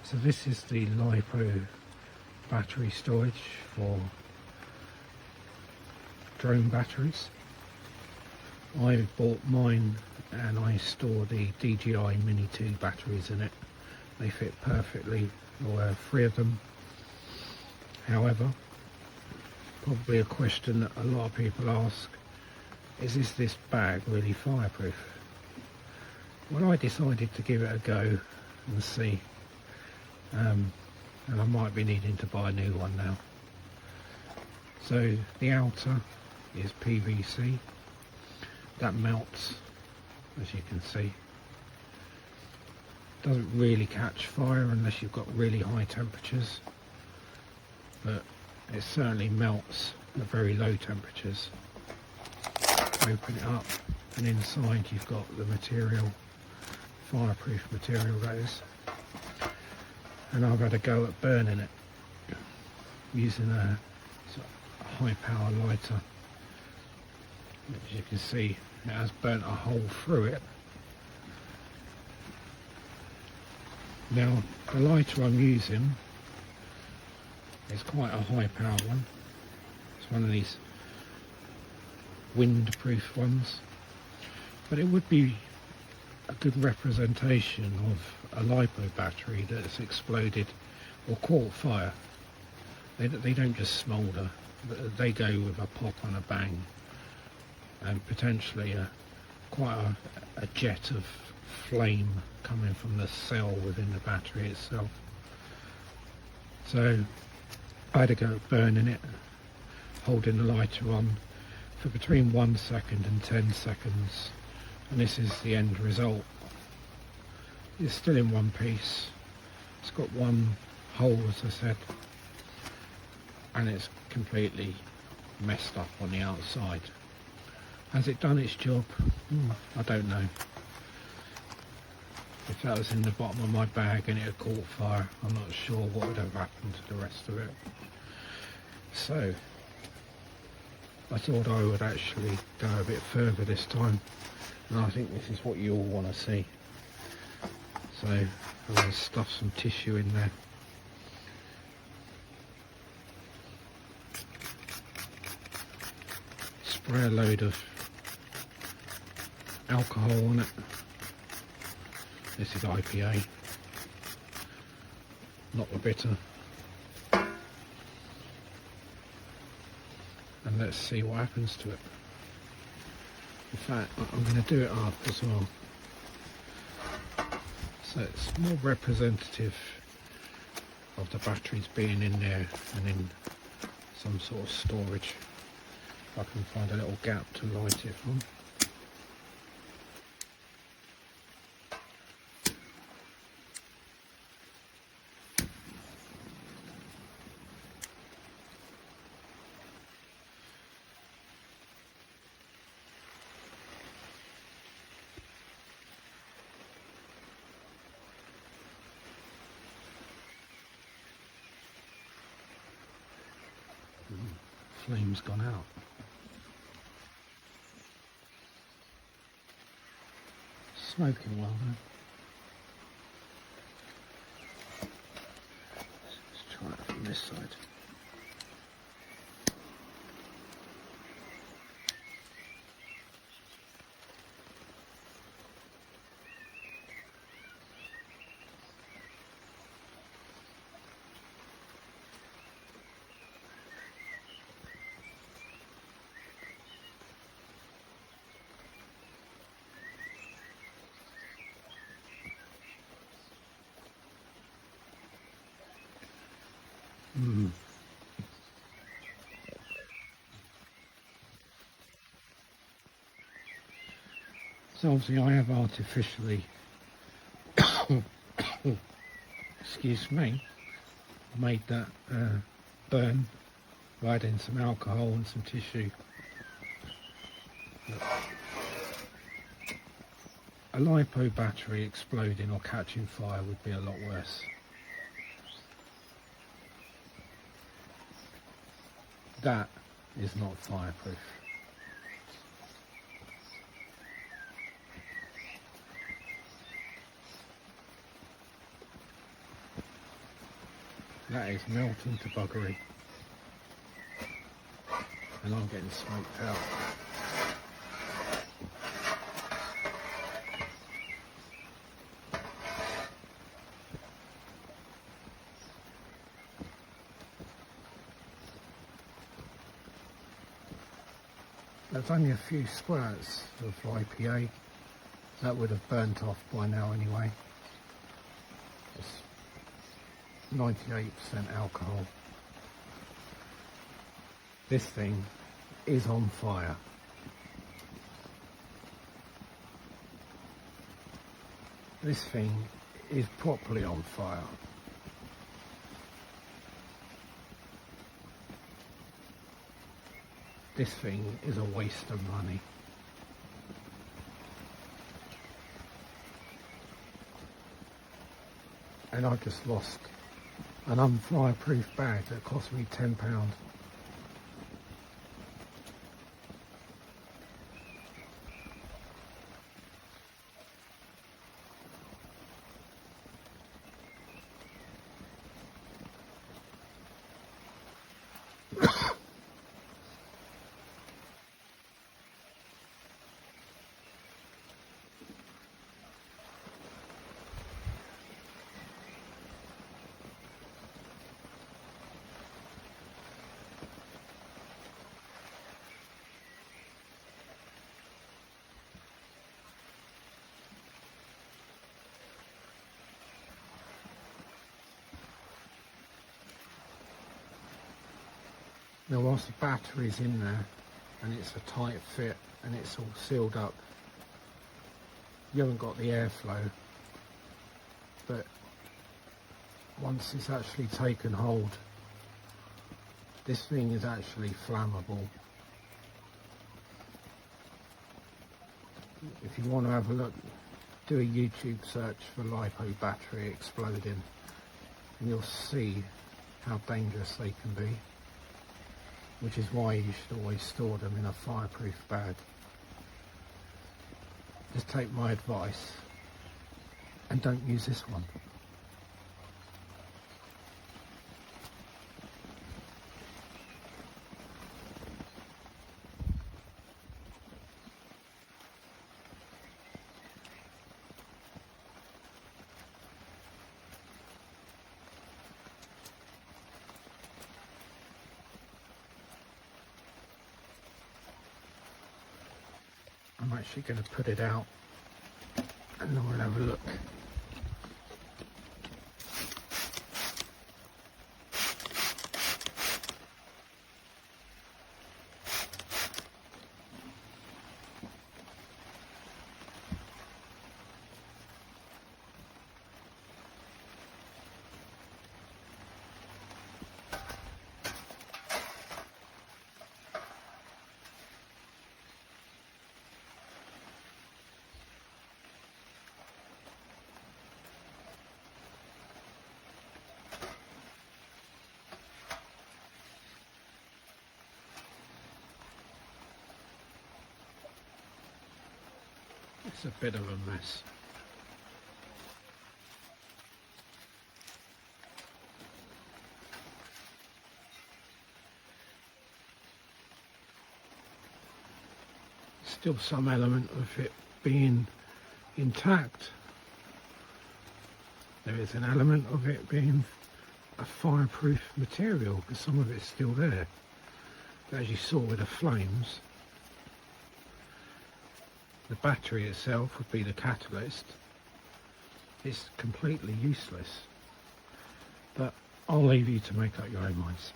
So this is the LiPo battery storage for drone batteries. I bought mine and I store the DJI Mini 2 batteries in it. They fit perfectly, or 3 of them. However, probably a question that a lot of people ask, is this bag really fireproof? Well, I decided to give it a go and see. And I might be needing to buy a new one now. So the outer is PVC. That melts, as you can see. Doesn't really catch fire unless you've got really high temperatures, but it certainly melts at very low temperatures. Open it up, and inside you've got the material, fireproof material that is. And I've had a go at burning it using a high power lighter. As you can see, it has burnt a hole through it. Now the lighter I'm using is quite a high power one. It's one of these windproof ones, but it would be a good representation of a LiPo battery that's exploded or caught fire. They don't just smoulder, they go with a pop and a bang, and potentially quite a jet of flame coming from the cell within the battery itself. So I had to go at burning it, holding the lighter on for between 1 second and 10 seconds, and this is the end result. It's still in one piece. It's got one hole, as I said, and it's completely messed up on the outside. Has it done its job? I don't know. If that was in the bottom of my bag and it had caught fire, I'm not sure what would have happened to the rest of it. So I thought I would actually go a bit further this time, and I think this is what you all want to see. So I'm going to stuff some tissue in there. Spray a load of alcohol on it. This is IPA, not the bitter. And let's see what happens to it. In fact, I'm going to do it up as well. So it's more representative of the batteries being in there and in some sort of storage. If I can find a little gap to light it from. Flame's gone out. Smoking well though. Let's try it from this side. So obviously I have artificially, excuse me, made that burn by adding some alcohol and some tissue. A LiPo battery exploding or catching fire would be a lot worse. That is not fireproof. That is melting to buggery. And I'm getting smoked out. There's only a few squirts of IPA. That would have burnt off by now anyway. It's 98% alcohol. This thing is on fire. This thing is properly on fire. This thing is a waste of money. And I just lost an unfireproof bag that cost me £10. Now whilst the battery's in there and it's a tight fit and it's all sealed up, you haven't got the airflow, but once it's actually taken hold, this thing is actually flammable. If you want to have a look, do a YouTube search for LiPo battery exploding and you'll see how dangerous they can be. Which is why you should always store them in a fireproof bag. Just take my advice and don't use this one. I'm actually going to put it out and then we'll have a look. It's a bit of a mess. Still some element of it being intact. There is an element of it being a fireproof material because some of it's still there. But as you saw with the flames, the battery itself would be the catalyst. It's completely useless. But I'll leave you to make up your own minds.